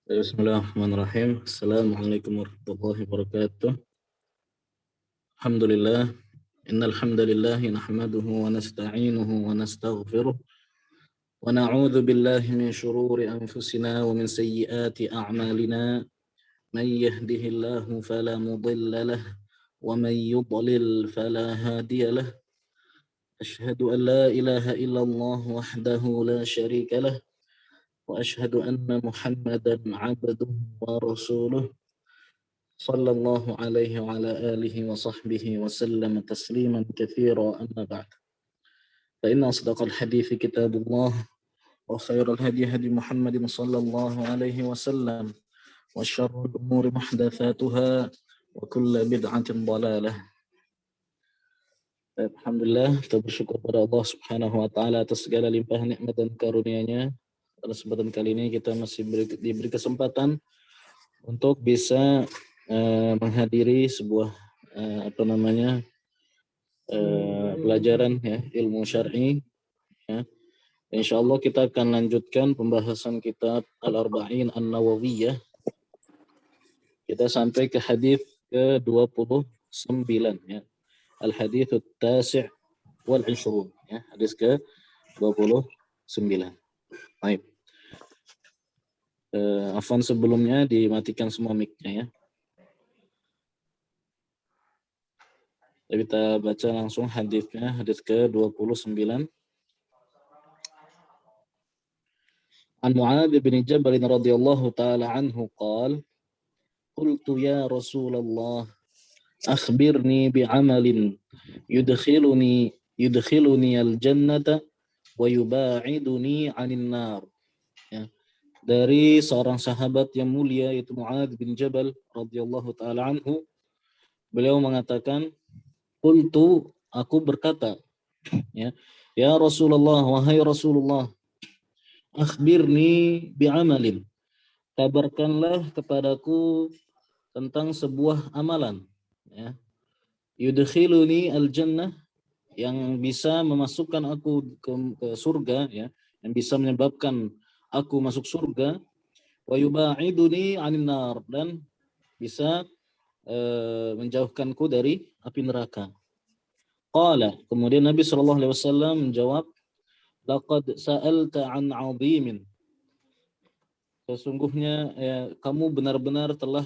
Bismillahirrahmanirrahim. Assalamualaikum warahmatullahi wabarakatuh. Alhamdulillah. Innal hamdalillah nahmaduhu wa nasta'inuhu wa nastaghfiruh wa na'udzu billahi min shururi anfusina wa min sayyiati a'malina. Man yahdihillahu fala mudilla lahu wa man yudlil fala hadiya lahu. Asyhadu an la ilaha illallah wahdahu la syarika lahu wa asyhadu anna Muhammadan 'abduhu wa rasuluh. Sallallahu alaihi wa ala alihi wa sahbihi wa sallam tasliman katsira amma ba'd. Fa inna asdaqal hadithi kitabullah wa khairal hadi hadi Muhammadin sallallahu alaihi wasallam wa syarrul umuri muhdatsatuha wa kullu bid'atin dhalalah. Alhamdulillah, kita bersyukur pada Allah Subhanahu wa taala atas segala limpahan nikmat dan karunia-Nya. Pada kesempatan kali ini kita masih diberi kesempatan untuk bisa menghadiri sebuah pelajaran ya, ilmu syar'i ya. Insyaallah kita akan lanjutkan pembahasan kitab Al-Arba'in An-Nawawiyah. Kita sampai ke hadis ke-29 ya. Al-hadits at-tasi' wal 20 ya, hadis ke-29. Baik. Afwan sebelumnya dimatikan semua mic-nya ya. Kita baca langsung hadisnya, hadis ke-29. An Mu'adz bin Jabal radhiyallahu ta'ala anhu qala qultu ya Rasulullah akhbirni bi'amalin yudkhiluni al-jannata wa yuba'iduni 'anil nar. Ya. Dari seorang sahabat yang mulia yaitu Mu'adz bin Jabal radhiyallahu ta'ala anhu, beliau mengatakan, qultu, aku berkata, ya Rasulullah, wahai Rasulullah, akhbirni bi'amalin, kabarkanlah kepadaku tentang sebuah amalan, ya, yudkhiluni al-jannah, yang bisa memasukkan aku ke surga, ya, yang bisa menyebabkan aku masuk surga, wa yuba'iduni 'anil nar, dan bisa menjauhkanku dari api neraka. Qala, kemudian Nabi sallallahu alaihi wasallam menjawab, laqad sa'alta 'an 'azimin. Sesungguhnya kamu benar-benar telah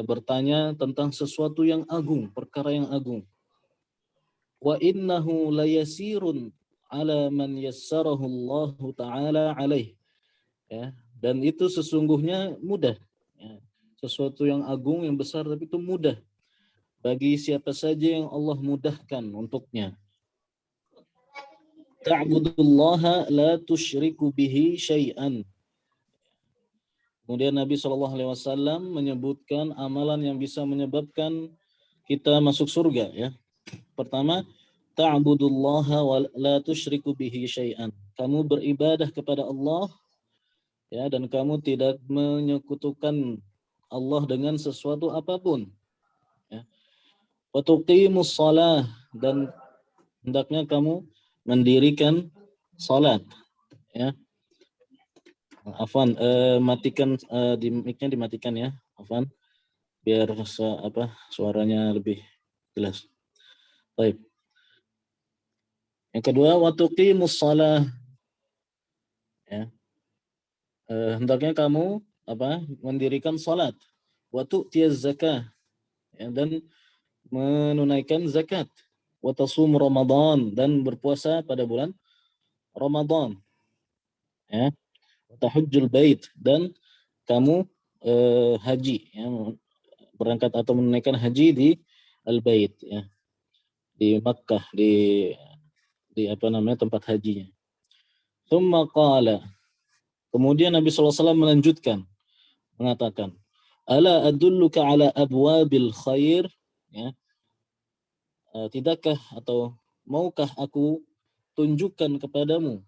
bertanya tentang sesuatu yang agung, perkara yang agung. Wa innahu layasirun 'ala man yassarahu Allah taala alaih. Ya, dan itu sesungguhnya mudah. Ya, sesuatu yang agung, yang besar, tapi itu mudah bagi siapa saja yang Allah mudahkan untuknya. Ta'budullaha la tusyriku bihi syai'an. Kemudian Nabi SAW menyebutkan amalan yang bisa menyebabkan kita masuk surga. Ya. Pertama, ta'budullaha wa la tusyriku bihi syai'an. Kamu beribadah kepada Allah, ya, dan kamu tidak menyekutukan Allah dengan sesuatu apapun. Ya. Wa tuqimus shalah, dan hendaknya kamu mendirikan salat. Ya. Afwan, matikan di mic-nya, dimatikan ya. Afwan, biar suaranya lebih jelas. Baik. Yang kedua, wa tuqimus shalah. Ya. Hendaknya kamu mendirikan salat. Wa tu'tiyaz zakah, ya, dan menunaikan zakat. Wa tasum Ramadan, dan berpuasa pada bulan Ramadan. Ya. Wa tahujjul bait, dan kamu haji, ya, berangkat atau menunaikan haji di Al-Bait, ya, di Makkah, di tempat hajinya. Tsumma qala, kemudian Nabi SAW melanjutkan, mengatakan, ala adulluka ala abwabil khair, ya, tidakkah atau maukah aku tunjukkan kepadamu,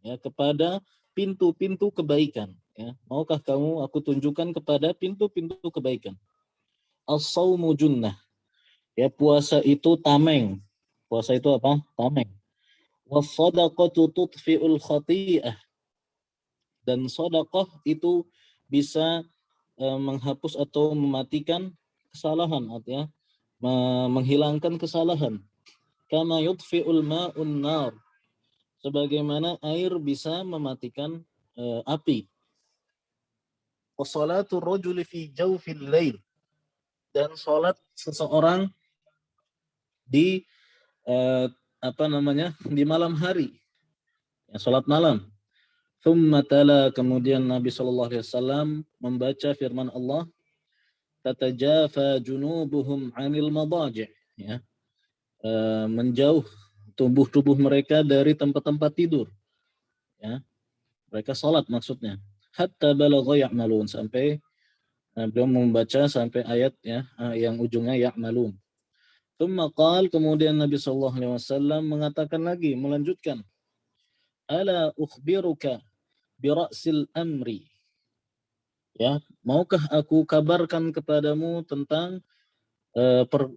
ya, kepada pintu-pintu kebaikan, ya, maukah aku tunjukkan kepada pintu-pintu kebaikan. As-saumu junnah, ya, puasa itu tameng. Puasa itu apa? Tameng. Was-shadaqatu tudfi'ul khati'ah, dan sedekah itu bisa menghapus atau mematikan kesalahan, artinya menghilangkan kesalahan. Kama yutfi'ul ma'un nar, sebagaimana air bisa mematikan api. Wassalatu rajuli fi jawfil lail, dan salat seseorang di di malam hari, ya, salat malam. Thumma tala, kemudian Nabi sallallahu alaihi wasallam membaca firman Allah, tatajafa junubuhum 'anil madaji', ya, menjauh tubuh-tubuh mereka dari tempat-tempat tidur, ya. Mereka salat maksudnya. Hatta balagha ya'malun, sampai beliau membaca sampai ayat, ya, yang ujungnya ya'malun. Tsumma qala, kemudian Nabi sallallahu alaihi wasallam mengatakan lagi, melanjutkan, ala ukhbiruka bi ra'sil amri, ya, maukah aku kabarkan kepadamu tentang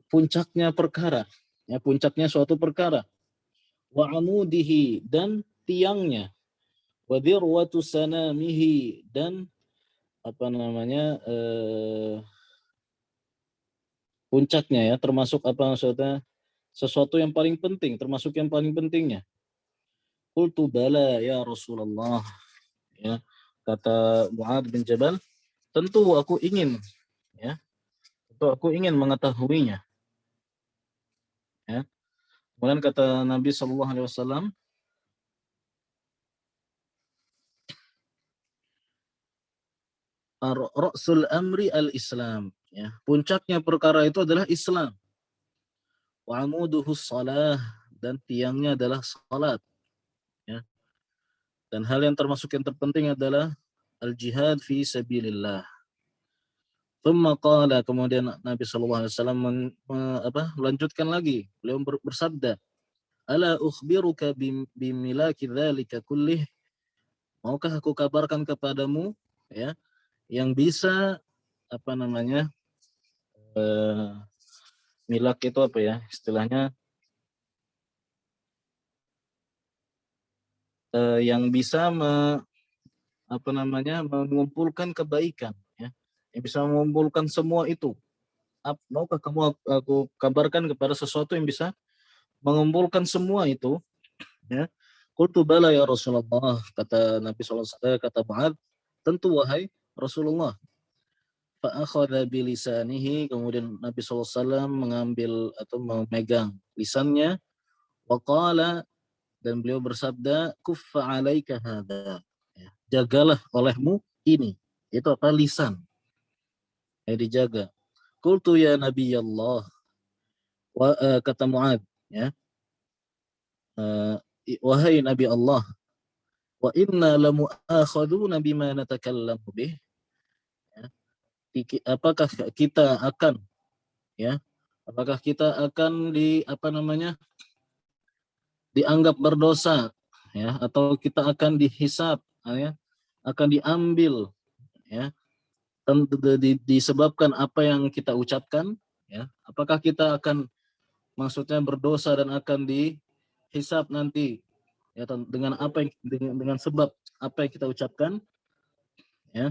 puncaknya perkara, ya, puncaknya suatu perkara, wa amudihi, dan tiangnya, wa dirwatu sanamihi, dan puncaknya, ya, termasuk maksudnya sesuatu yang paling penting, termasuk yang paling pentingnya. Qultu bala ya Rasulullah, ya, kata Mu'adz bin Jabal, tentu aku ingin, ya, tentu aku ingin mengetahuinya, ya. Kemudian kata Nabi sallallahu alaihi wasallam, Ra'sul amri al-Islam, ya, puncaknya perkara itu adalah Islam. Wa amuduhu shalah, dan tiangnya adalah salat, ya. Dan hal yang termasuk yang terpenting adalah al-jihad fi sabilillah. Tsumma qala, kemudian Nabi sallallahu alaihi wasallam melanjutkan lagi. Beliau bersabda, ala ukhbiruka bimilaki dzalika kullih, maukah aku kabarkan kepadamu, ya, yang bisa milak itu istilahnya, yang bisa mengumpulkan kebaikan, ya, yang bisa mengumpulkan semua itu. Maukah kamu aku kabarkan kepada sesuatu yang bisa mengumpulkan semua itu, ya. Qultu bala ya Rasulullah, kata Nabi sallallahu alaihi wasallam, kata Mu'adz, tentu wahai Rasulullah. Fa akhadha bilisanihi, kemudian Nabi sallallahu alaihi wasallam mengambil atau memegang lisannya, wa qala, dan beliau bersabda, kuffa 'alaika hadza, ya, jagalah olehmu ini. Itu lisan, ya, dijaga. Qultu ya Nabi Allah, kata Mu'adz, ya, wahai Nabi Allah, wa inna lamu'akhaduna bima natakallamu bih, ya, apakah kita akan, ya, apakah kita akan dianggap berdosa, ya, atau kita akan dihisab, ya, akan diambil, ya, disebabkan apa yang kita ucapkan, ya, apakah kita akan maksudnya berdosa dan akan dihisab nanti, ya, dengan apa yang dengan sebab apa yang kita ucapkan, ya.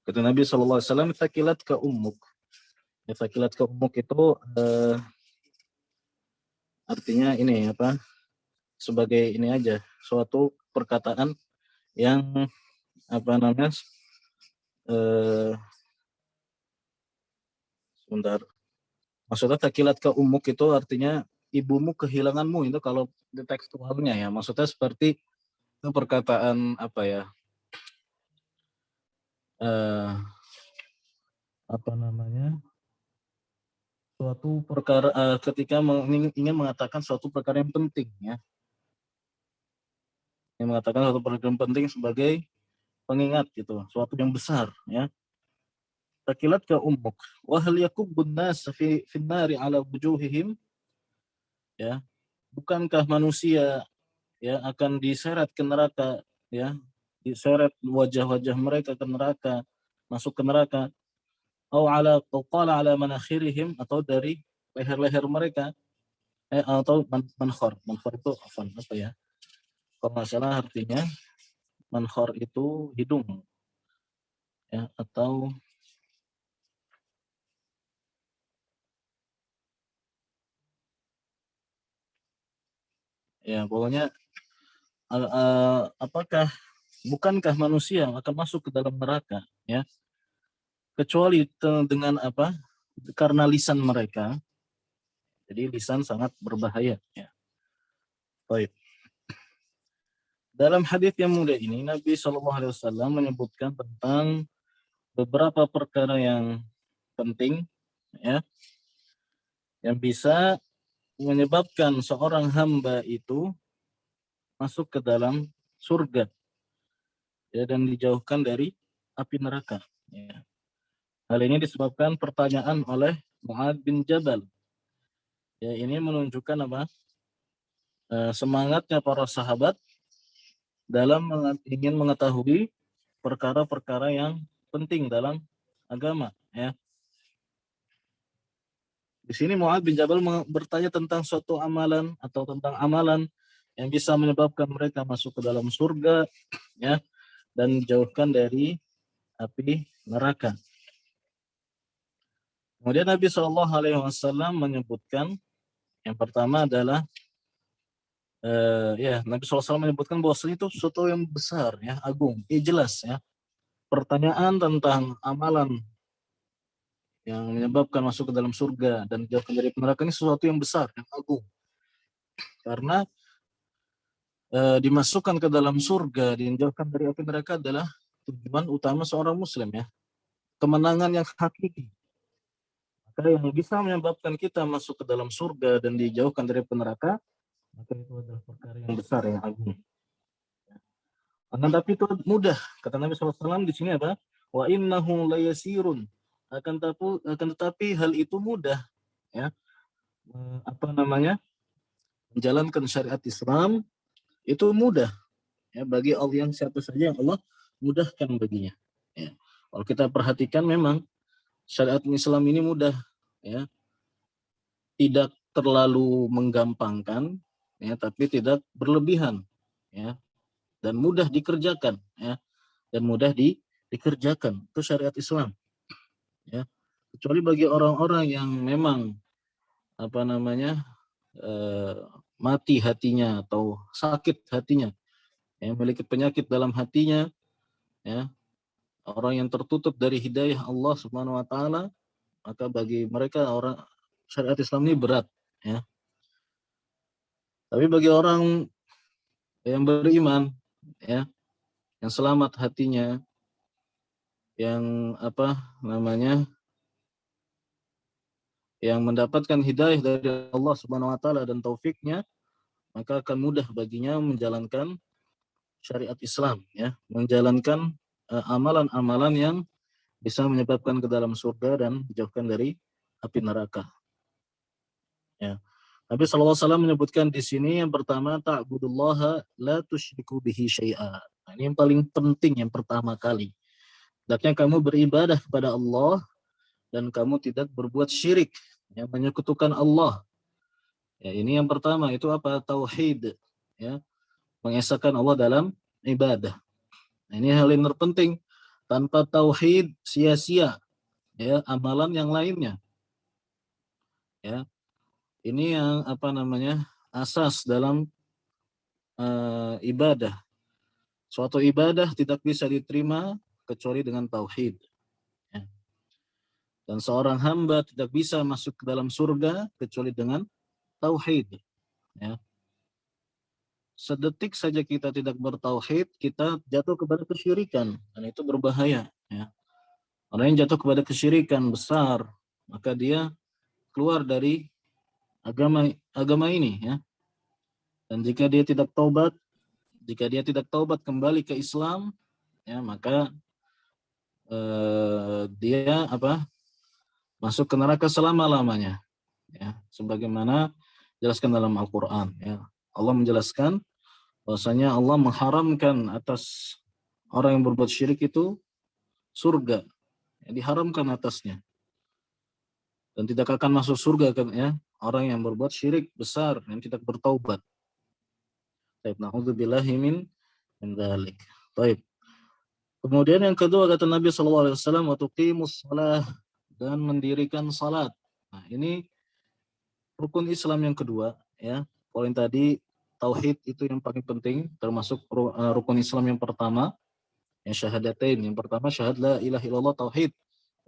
Kata Nabi sallallahu alaihi wasallam, thaqilat ka ummuk. Ya, thaqilat ka ummuk itu artinya ini sebagai ini aja, suatu perkataan yang sebentar. Maksudnya takilat ke umuk itu artinya ibumu kehilanganmu, itu kalau di tekstualnya, ya. Maksudnya seperti itu perkataan eh, suatu perkara ketika ingin mengatakan suatu perkara yang penting, ya. Yang mengatakan suatu perkara yang penting sebagai pengingat gitu, suatu yang besar, ya. Takilat ke umuk, wa hal yakubbun nas fi nari ala wujuhihim, ya. Bukankah manusia, ya, akan diseret ke neraka, ya, diseret wajah-wajah mereka ke neraka, masuk ke neraka, atau qala ala manakhirihim, atau dari leher-leher mereka, atau mankhor itu kalau nggak salah artinya mankhor itu hidung, ya, atau ya pokoknya apakah bukankah manusia akan masuk ke dalam neraka, ya, kecuali dengan apa? Karena lisan mereka. Jadi lisan sangat berbahaya, ya. Baik. Dalam hadis yang mulia ini Nabi SAW menyebutkan tentang beberapa perkara yang penting, ya, yang bisa menyebabkan seorang hamba itu masuk ke dalam surga, ya, dan dijauhkan dari api neraka, ya. Hal ini disebabkan pertanyaan oleh Mu'ad bin Jabal. Ya, ini menunjukkan apa? Semangatnya para sahabat dalam ingin mengetahui perkara-perkara yang penting dalam agama, ya. Di sini Mu'ad bin Jabal bertanya tentang suatu amalan atau tentang amalan yang bisa menyebabkan mereka masuk ke dalam surga, ya, dan dijauhkan dari api neraka. Kemudian Nabi SAW menyebutkan yang pertama adalah Nabi SAW menyebutkan bahwasanya itu sesuatu yang besar, ya, agung, ya, jelas, ya. Pertanyaan tentang amalan yang menyebabkan masuk ke dalam surga dan dijauhkan dari neraka ini sesuatu yang besar, yang agung. Karena dimasukkan ke dalam surga, dijauhkan dari api neraka adalah tujuan utama seorang muslim, ya. Kemenangan yang hakiki. Maka yang bisa menyebabkan kita masuk ke dalam surga dan dijauhkan dari neraka, maka itu adalah perkara yang besar, yang agung. Akan tapi itu mudah. Kata Nabi SAW di sini apa? Wa innahu layasirun. Akan tetapi hal itu mudah, ya. Apa namanya? Menjalankan syariat Islam itu mudah, ya, bagi Allah, yang siapa saja yang Allah mudahkan baginya. Ya. Kalau kita perhatikan memang syariat Islam ini mudah, ya, tidak terlalu menggampangkan, ya, tapi tidak berlebihan, ya, dan mudah dikerjakan, ya, dan mudah dikerjakan. Itu syariat Islam, ya. Kecuali bagi orang-orang yang memang apa namanya mati hatinya atau sakit hatinya, yang memiliki penyakit dalam hatinya, ya, orang yang tertutup dari hidayah Allah Subhanahu wa taala, maka bagi mereka orang syariat Islam ini berat, ya. Tapi bagi orang yang beriman, ya, yang selamat hatinya, yang apa namanya, yang mendapatkan hidayah dari Allah Subhanahu wa taala dan taufiknya, maka akan mudah baginya menjalankan syariat Islam, ya, menjalankan amalan-amalan yang bisa menyebabkan ke dalam surga dan dijauhkan dari api neraka, ya. Nabi SAW menyebutkan di sini yang pertama, ta'budullaha la tusyriku bihi syai'a. Nah, ini yang paling penting, yang pertama kali. Hendaknya kamu beribadah kepada Allah dan kamu tidak berbuat syirik, yang menyekutukan Allah. Ya, ini yang pertama, itu apa? Tauhid, ya, mengesahkan Allah dalam ibadah. Nah, ini hal yang terpenting. Tanpa tauhid sia-sia, ya, amalan yang lainnya, ya. Ini yang apa namanya? Asas dalam ibadah. Suatu ibadah tidak bisa diterima kecuali dengan tauhid, ya. Dan seorang hamba tidak bisa masuk ke dalam surga kecuali dengan tauhid, ya. Sedetik saja kita tidak bertauhid, kita jatuh kepada kesyirikan, dan itu berbahaya, ya. Orang yang jatuh kepada kesyirikan besar, maka dia keluar dari agama ini, ya. Dan jika dia tidak taubat kembali ke Islam, ya, maka dia apa? Masuk ke neraka selama-lamanya, ya. Sebagaimana jelaskan dalam Al-Qur'an, ya. Allah menjelaskan bahwasanya Allah mengharamkan atas orang yang berbuat syirik itu surga, ya, diharamkan atasnya, dan tidak akan masuk surga, kan, ya, orang yang berbuat syirik besar yang tidak bertaubat. Baik, naudzubillahi min dzalik. Baik. Kemudian yang kedua kata Nabi SAW, wa tuqimus shalah, dan mendirikan salat. Nah, ini rukun Islam yang kedua, ya. Poin tadi tauhid itu yang paling penting, termasuk rukun Islam yang pertama, yang syahadatain. Yang pertama syahadat la ilaha illallah, tauhid.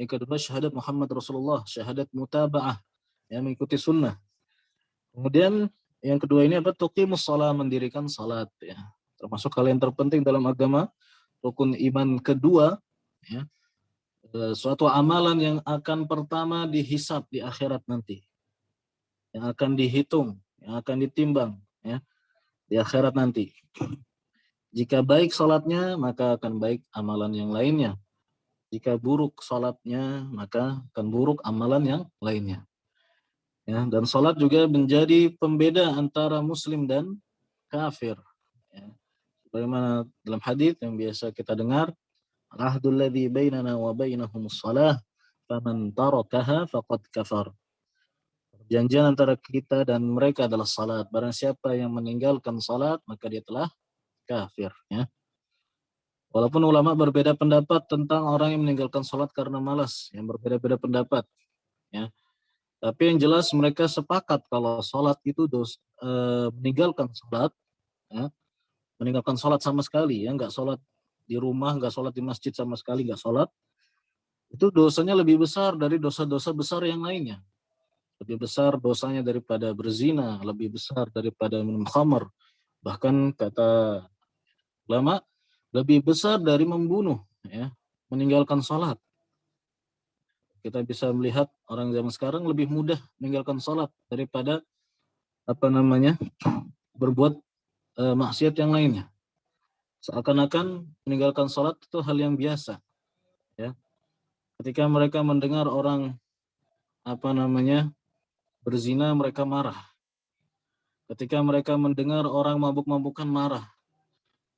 Yang kedua syahadat Muhammad Rasulullah, syahadat mutaba'ah, yang mengikuti sunnah. Kemudian yang kedua ini apa? Tuqimus shalah, mendirikan salat, ya. Termasuk hal yang terpenting dalam agama, rukun iman kedua, ya. Suatu amalan yang akan pertama dihisab di akhirat nanti, yang akan dihitung, yang akan ditimbang, ya, di akhirat nanti. Jika baik salatnya, maka akan baik amalan yang lainnya. Jika buruk salatnya, maka akan buruk amalan yang lainnya. Ya, dan salat juga menjadi pembeda antara muslim dan kafir. Ya. Bagaimana dalam hadis yang biasa kita dengar, al-ahdul ladzi bainana wa bainahumus shalah, faman tarakaha faqad kafar. Perjanjian antara kita dan mereka adalah salat. Barang siapa yang meninggalkan salat, maka dia telah kafir. Ya. Walaupun ulama berbeda pendapat tentang orang yang meninggalkan salat karena malas, yang berbeda-beda pendapat. Ya. Tapi yang jelas mereka sepakat kalau salat itu meninggalkan salat, ya, meninggalkan salat sama sekali, ya, nggak salat di rumah, nggak salat di masjid sama sekali, nggak salat, itu dosanya lebih besar dari dosa-dosa besar yang lainnya. Lebih besar dosanya daripada berzina, lebih besar daripada minum khamar. Bahkan kata ulama, lebih besar dari membunuh, ya, meninggalkan salat. Kita bisa melihat orang zaman sekarang lebih mudah meninggalkan salat daripada berbuat maksiat yang lainnya. Seakan-akan meninggalkan salat itu hal yang biasa, ya. Ketika mereka mendengar orang berzina, mereka marah. Ketika mereka mendengar orang mabuk-mabukan, marah.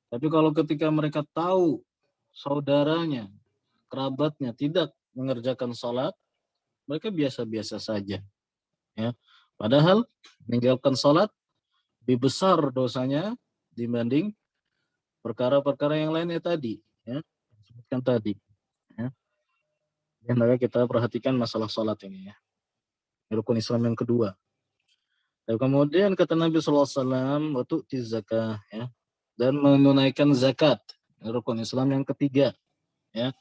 Tapi kalau ketika mereka tahu saudaranya, kerabatnya tidak mengerjakan salat, mereka biasa-biasa saja, ya. Padahal meninggalkan salat lebih besar dosanya dibanding perkara-perkara yang lainnya tadi, ya, disebutkan tadi, ya. Maka kita perhatikan masalah salat ini, ya. Rukun Islam yang kedua. Dan kemudian kata Nabi SAW, wa tu'tiz zakah, ya, dan menunaikan zakat. Rukun Islam yang ketiga, ya,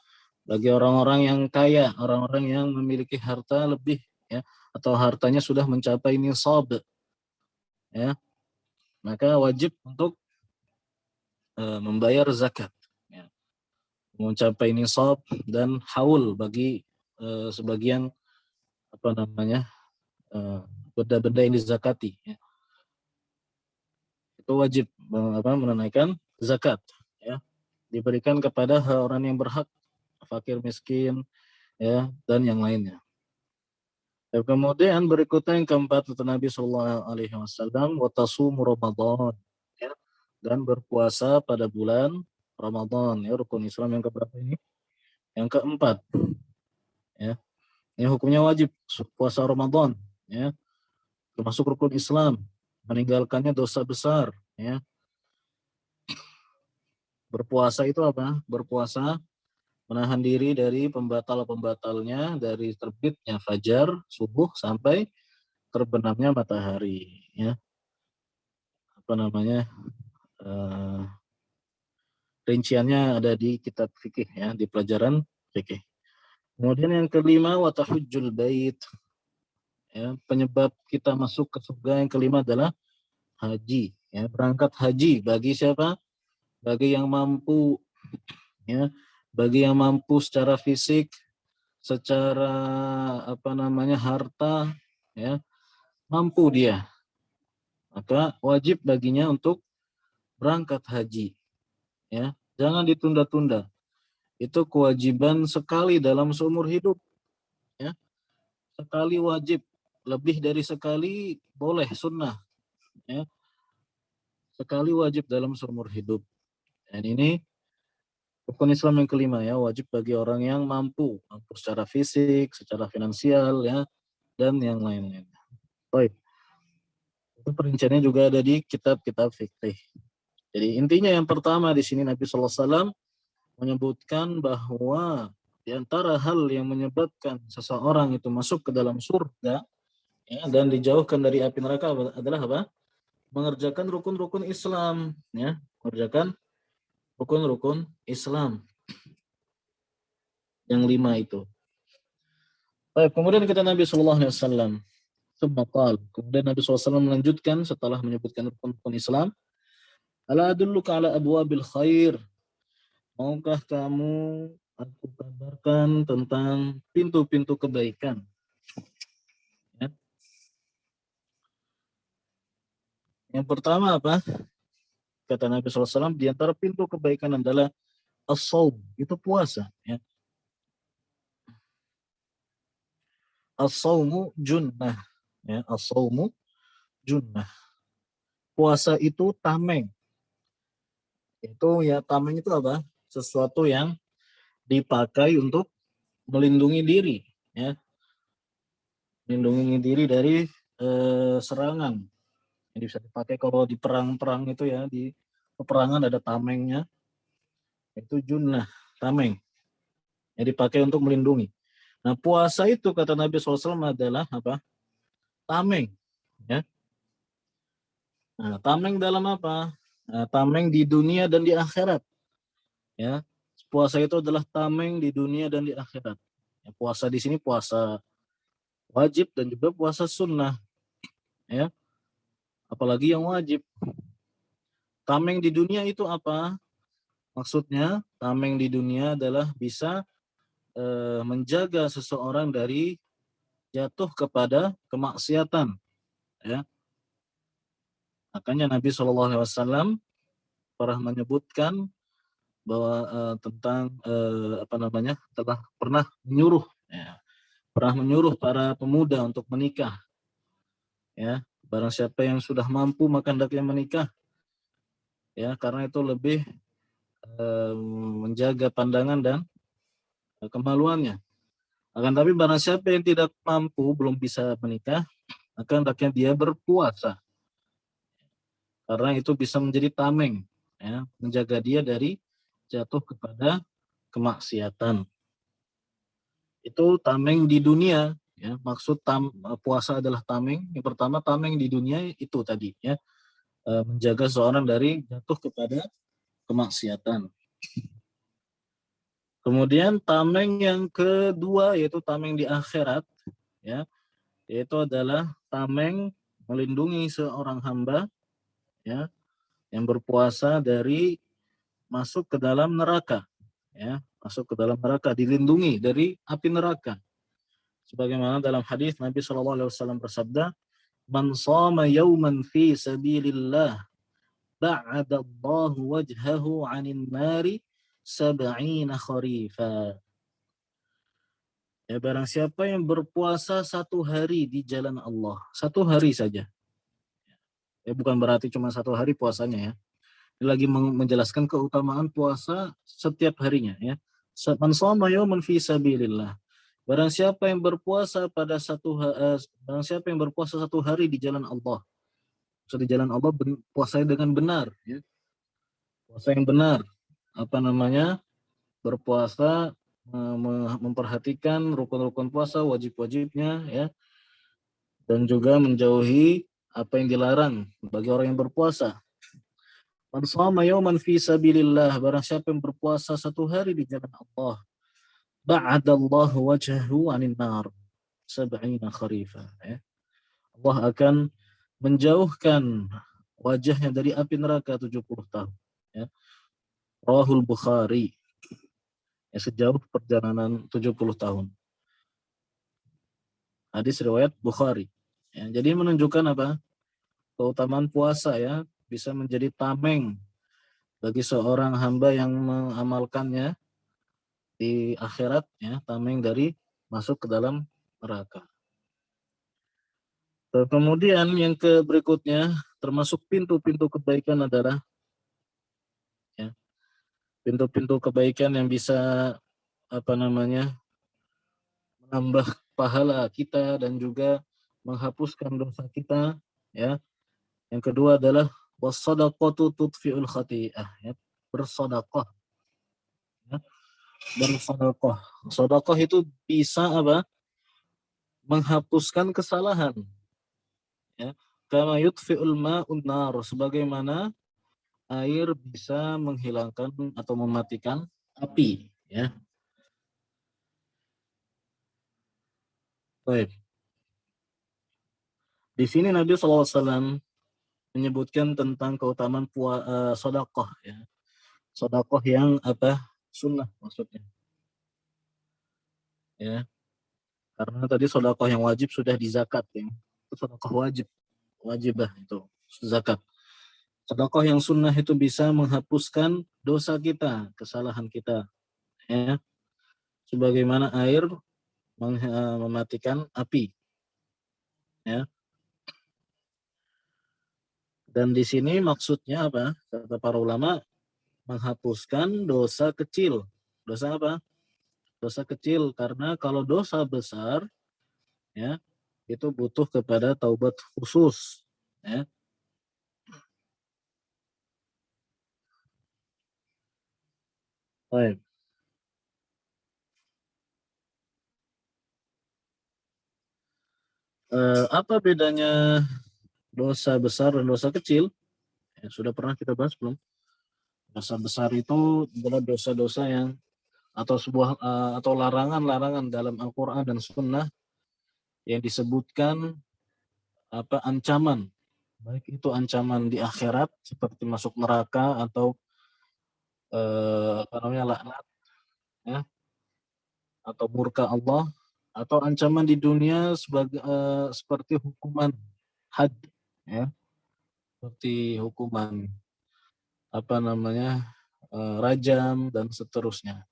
bagi orang-orang yang kaya, orang-orang yang memiliki harta lebih, ya, atau hartanya sudah mencapai nisab, ya, maka wajib untuk membayar zakat, ya. Mencapai nisab dan haul bagi sebagian benda-benda yang dizakati, ya. Itu wajib menunaikan zakat, ya, diberikan kepada orang yang berhak, fakir miskin, ya, dan yang lainnya. Dan kemudian berikutnya yang keempat kata Nabi Shallallahu Alaihi Wasallam, wa tasumu Ramadan, ya, dan berpuasa pada bulan Ramadan, ya. Rukun Islam yang keberapa ini? Yang keempat, ya. Ini hukumnya wajib puasa Ramadan, ya, termasuk rukun Islam. Meninggalkannya dosa besar, ya. Berpuasa itu apa? Berpuasa menahan diri dari pembatal-pembatalnya, dari terbitnya fajar, subuh, sampai terbenamnya matahari, ya. Rinciannya ada di kitab fikih, ya, di pelajaran fikih. Kemudian yang kelima, wa tahujjul bait, ya, penyebab kita masuk ke surga yang kelima adalah haji, ya, berangkat haji. Bagi siapa? Bagi yang mampu, ya, bagi yang mampu secara fisik, secara harta, ya, mampu dia, maka wajib baginya untuk berangkat haji, ya. Jangan ditunda-tunda. Itu kewajiban sekali dalam seumur hidup, ya. Sekali wajib, lebih dari sekali boleh sunnah, ya. Sekali wajib dalam seumur hidup. Dan ini rukun Islam yang kelima, ya, wajib bagi orang yang mampu secara fisik, secara finansial, ya, dan yang lain-lain. Baik. Itu perinciannya juga ada di kitab-kitab fikih. Jadi intinya yang pertama di sini Nabi SAW menyebutkan bahwa di antara hal yang menyebabkan seseorang itu masuk ke dalam surga, ya, dan dijauhkan dari api neraka adalah apa? Mengerjakan rukun-rukun Islam, ya, mengerjakan rukun-rukun Islam yang 5 itu. Baik, kemudian kata Nabi Shallallahu Alaihi Wasallam, kemudian Nabi SAW melanjutkan setelah menyebutkan rukun-rukun Islam, ala adulluka ala abwabil khair, maukah kamu aku kabarkan tentang pintu-pintu kebaikan? Ya. Yang pertama apa? Kata Nabi SAW, di antara pintu kebaikan adalah as-shaum, itu puasa. Ya. As-shaumu junnah. Ya, as-shaumu junnah. Puasa itu tameng. Itu ya, tameng itu apa? Sesuatu yang dipakai untuk melindungi diri, ya, melindungi diri dari serangan. Jadi bisa dipakai kalau di perang-perang itu, ya, di peperangan ada tamengnya, itu junnah, tameng, yang dipakai untuk melindungi. Nah, puasa itu kata Nabi SAW adalah apa? Tameng, ya. Nah, tameng dalam apa? Nah, tameng di dunia dan di akhirat, ya. Puasa itu adalah tameng di dunia dan di akhirat. Ya, puasa di sini puasa wajib dan juga puasa sunnah, ya. Apalagi yang wajib. Tameng di dunia itu apa? Maksudnya tameng di dunia adalah bisa menjaga seseorang dari jatuh kepada kemaksiatan, ya. Makanya Nabi SAW pernah menyebutkan bahwa tentang apa namanya, telah pernah menyuruh, ya, pernah menyuruh para pemuda untuk menikah, ya. Barang siapa yang sudah mampu maka hendaknya menikah, ya, karena itu lebih menjaga pandangan dan kemaluannya. Akan tapi barang siapa yang tidak mampu, belum bisa menikah, maka hendaknya dia berpuasa, karena itu bisa menjadi tameng, ya, menjaga dia dari jatuh kepada kemaksiatan. Itu tameng di dunia, ya. Maksud puasa adalah tameng. Yang pertama, tameng di dunia itu tadi, ya, menjaga seorang dari jatuh kepada kemaksiatan. Kemudian tameng yang kedua yaitu tameng di akhirat, ya, yaitu adalah tameng melindungi seorang hamba, ya, yang berpuasa dari masuk ke dalam neraka, ya, masuk ke dalam neraka, dilindungi dari api neraka. Sebagaimana dalam hadis Nabi SAW bersabda, "Man shama yawman fi sabilillah, ba'adallahu wajhahu 'anil nari sab'ina kharifa." Ya, barang siapa yang berpuasa satu hari di jalan Allah, satu hari saja. Ya, bukan berarti cuma satu hari puasanya, ya. Ini lagi menjelaskan keutamaan puasa setiap harinya, ya. Man shoma yauman fi sabilillah. Barang siapa yang berpuasa barang siapa yang berpuasa satu hari di jalan Allah. So, di jalan Allah puasanya dengan benar, ya. Puasa yang benar. Apa namanya? Berpuasa memperhatikan rukun-rukun puasa, wajib-wajibnya, ya, dan juga menjauhi apa yang dilarang bagi orang yang berpuasa. Man shoma yauman fi sabilillah, barang siapa yang berpuasa satu hari di jalan Allah, ba'adallahu wajhahu 'anil nar sab'ina kharifa, ya. Allah akan menjauhkan wajahnya dari api neraka 70 tahun, ya. Rahul Bukhari, ya, sejauh perjalanan 70 tahun. Hadis riwayat Bukhari. Ya, jadi menunjukkan apa? Keutamaan puasa, ya, bisa menjadi tameng bagi seorang hamba yang mengamalkannya di akhirat, ya, tameng dari masuk ke dalam neraka. Kemudian yang berikutnya termasuk pintu-pintu kebaikan adalah, ya, pintu-pintu kebaikan yang bisa apa namanya, menambah pahala kita dan juga menghapuskan dosa kita, ya. Yang kedua adalah wassadaqatu tudfi'ul khati'ah, ya, bersedekah, ya, bersedekah. Sedekah itu bisa apa? Menghapuskan kesalahan. Ya. Kama yutfi'ul ma'un nar, sebagaimana air bisa menghilangkan atau mematikan api. Ya. Baik. Di sini Nabi SAW menyebutkan tentang keutamaan sedekah. Ya. Sedekah yang apa? Sunnah maksudnya. Ya. Karena tadi sedekah yang wajib sudah di zakat. Ya. Itu sedekah wajib. Wajibah itu zakat. Sedekah yang sunnah itu bisa menghapuskan dosa kita, kesalahan kita. Ya. Sebagaimana air mematikan api. Ya. Dan di sini maksudnya apa? Kata para ulama, menghapuskan dosa kecil. Dosa apa? Dosa kecil, karena kalau dosa besar, ya, itu butuh kepada taubat khusus. Ya. Baik. Apa bedanya dosa besar dan dosa kecil? Ya, sudah pernah kita bahas belum? Dosa besar itu adalah dosa-dosa yang atau atau larangan-larangan dalam Al-Qur'an dan Sunnah yang disebutkan apa ancaman, baik itu ancaman di akhirat seperti masuk neraka atau apa namanya laknat, ya, atau murka Allah, atau ancaman di dunia sebagai seperti hukuman had, ya, seperti hukuman apa namanya rajam dan seterusnya.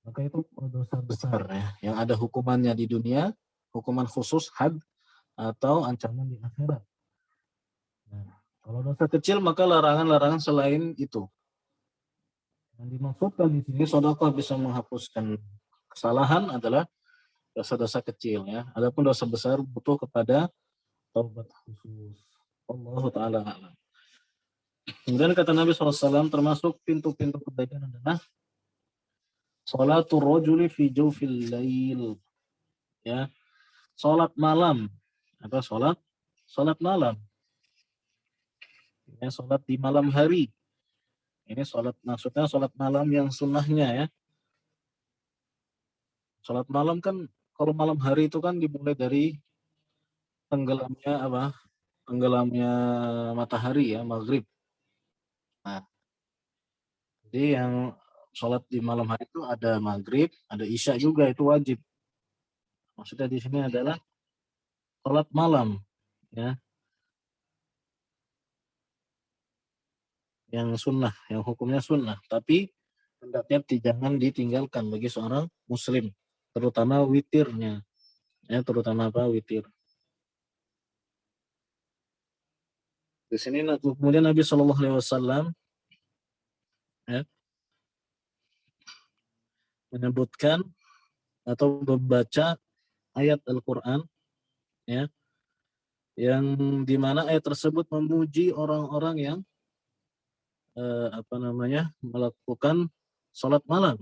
Maka itu dosa besar, ya, yang ada hukumannya di dunia, hukuman khusus had atau ancaman di akhirat. Nah, kalau dosa kecil maka larangan-larangan selain itu. Yang dimaksudkan di sini sedekah bisa menghapuskan kesalahan adalah dosa-dosa kecil, ya. Adapun dosa besar butuh kepada taubat khusus. Allah taala a'lam. Kemudian kata Nabi SAW termasuk pintu-pintu kebaikan adalah sholatul rajuli fi jawfil lail, ya. Salat malam. Apa salat? Salat malam. Ya, salat di malam hari. Ini salat maksudnya salat malam yang sunnahnya, ya. Salat malam kan kalau malam hari itu kan dimulai dari tenggelamnya apa? Tenggelamnya matahari, ya, maghrib. Nah, jadi yang sholat di malam hari itu ada maghrib, ada isya juga itu wajib. Maksudnya di sini adalah sholat malam, ya, yang sunnah, yang hukumnya sunnah. Tapi hendaknya jangan ditinggalkan bagi seorang muslim, terutama witirnya, ya, terutama apa witir. Di sini kemudian Nabi Shallallahu Alaihi Wasallam, ya, menyebutkan atau membaca ayat Al-Quran, ya, yang dimana ayat tersebut memuji orang-orang yang apa namanya melakukan salat malam,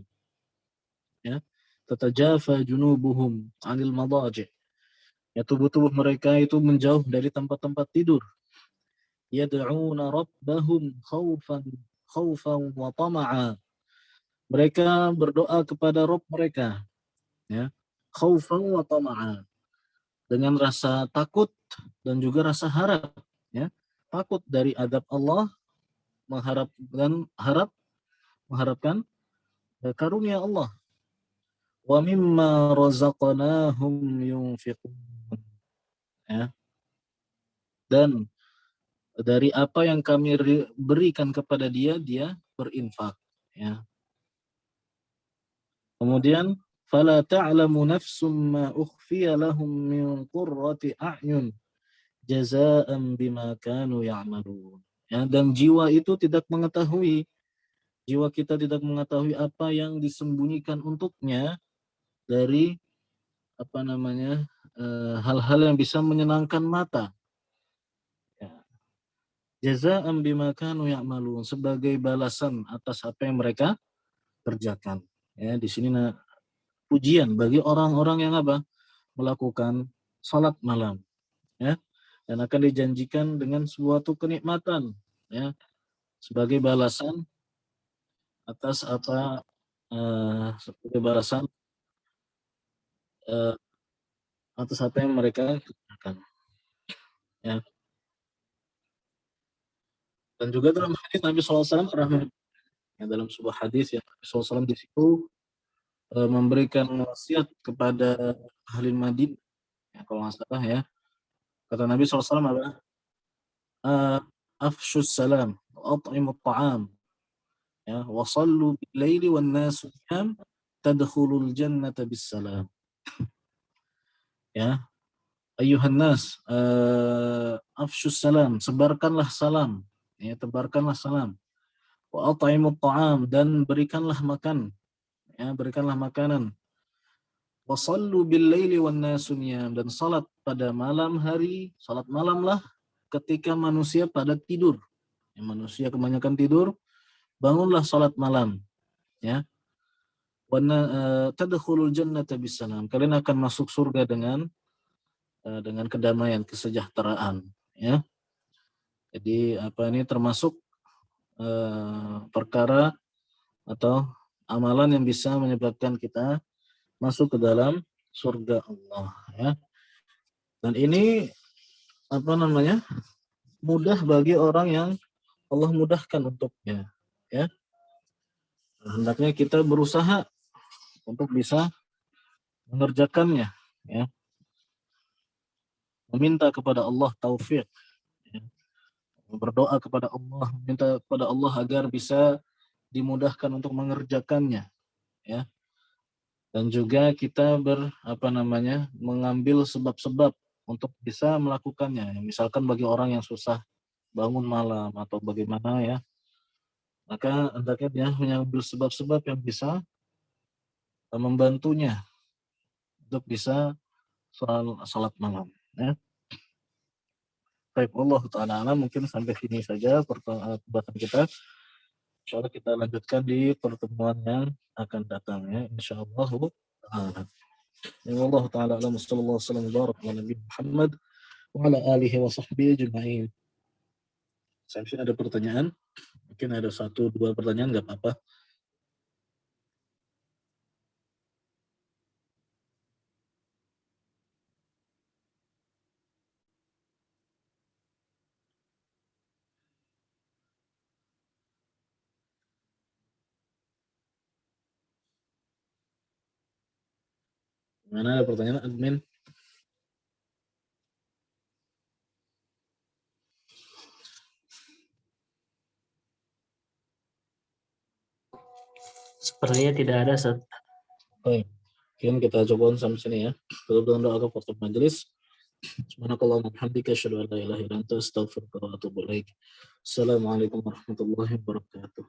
ya. Tatajafa junubuhum 'anil madaji', ya, tubuh-tubuh mereka itu menjauh dari tempat-tempat tidur. Yad'una rabbahum khaufan wa tama'a, mereka berdoa kepada Rabb mereka, ya, khaufan wa tama'a, dengan rasa takut dan juga rasa harap, ya. Takut dari adab Allah, mengharapkan karunia Allah. Wa mimma razaqnahum yunfiqun, ya. Dan dari apa yang kami berikan kepada dia, dia berinfak, ya. Kemudian fala ta'lamu nafsum ma ukhfiya lahum min qurrati a'yun jazaa'an bima kanu ya'malun. Ya, dan jiwa itu tidak mengetahui, jiwa kita tidak mengetahui apa yang disembunyikan untuknya dari apa namanya hal-hal yang bisa menyenangkan mata. Ya. Jazaa'an bima kanu ya'malun, sebagai balasan atas apa yang mereka kerjakan. Ya, di sini pujian bagi orang-orang yang apa? Melakukan salat malam, ya. Dan akan dijanjikan dengan suatu kenikmatan, ya, sebagai balasan atas apa sebagai balasan eh, atas apa yang mereka kerjakan, ya. Dan juga dalam hadis Nabi SAW pernah, ya, dalam sebuah hadis yang Nabi SAW di situ memberikan wasiat kepada ahli Madinah, ya, kalau nggak salah, ya, kata Nabi SAW adalah afshus salam wa at'imut ta'am, ya, wa sallu bil laili wan nasu niyam tadkhulul jannata bis salam, ya. Ayuhan nas, afshus salam, sebarkanlah salam, ya, tebarkanlah salam. Wa at'imut ta'am, dan berikanlah makan, ya, berikanlah makanan. Wa sallu bil laili wan nasu niyam, dan salat pada malam hari, salat malamlah ketika manusia pada tidur. Ya, manusia kebanyakan tidur, bangunlah salat malam, ya. Wa tadkhulul jannata bisalam, kalian akan masuk surga dengan kedamaian, kesejahteraan, ya. Jadi apa ini termasuk perkara atau amalan yang bisa menyebabkan kita masuk ke dalam surga Allah, ya. Dan ini apa namanya? Mudah bagi orang yang Allah mudahkan untuknya, ya. Nah, hendaknya kita berusaha untuk bisa mengerjakannya, ya. Meminta kepada Allah taufik, ya. Berdoa kepada Allah, minta kepada Allah agar bisa dimudahkan untuk mengerjakannya, ya. Dan juga kita mengambil sebab-sebab untuk bisa melakukannya. Misalkan bagi orang yang susah bangun malam atau bagaimana, ya, maka hendaknya dia mengambil sebab-sebab yang bisa membantunya untuk bisa salat malam, ya. Baik, Allah taala alam, mungkin sampai sini saja pembahasan kita. Insyaallah kita lanjutkan di pertemuan yang akan datang, ya, insyaallah taala. Ya, Allah taala alam, sallallahu alaihi wasallam barak ala Nabi Muhammad wa ala alihi wa sahbihi ajma'in. Saya ada pertanyaan, mungkin ada satu dua pertanyaan, nggak apa-apa. Mana ada pertanyaan, admin? Sepertinya tidak ada, Ustaz. Baik, mungkin kita coba sampai sini, ya. Tutup dengan doa kafaratul majelis. Subhanakallahumma wa bihamdika asyhadu an la ilaha illa anta astaghfiruka wa atubu ilaik. Assalamualaikum warahmatullahi wabarakatuh.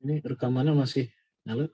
Ini rekamannya masih nyala?